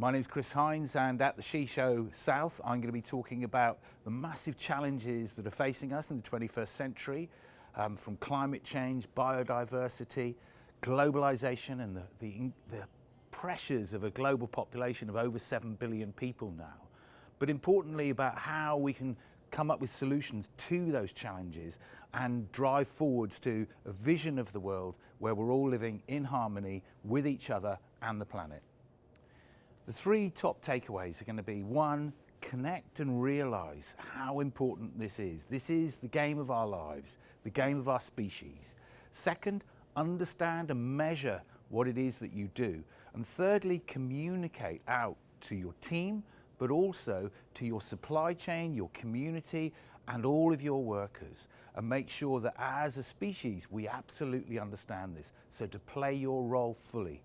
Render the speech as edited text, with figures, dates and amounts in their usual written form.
My name is Chris Hines, and at the She Show South, I'm going to be talking about the massive challenges that are facing us in the 21st century, from climate change, biodiversity, globalization, and the pressures of a global population of over 7 billion people now. But importantly, about how we can come up with solutions to those challenges and drive forwards to a vision of the world where we're all living in harmony with each other and the planet. The three top takeaways are going to be: one, connect and realize how important this is. This is the game of our lives, the game of our species. Second, understand and measure what it is that you do. And thirdly, communicate out to your team, but also to your supply chain, your community, and all of your workers, and make sure that as a species, we absolutely understand this. So to play your role fully.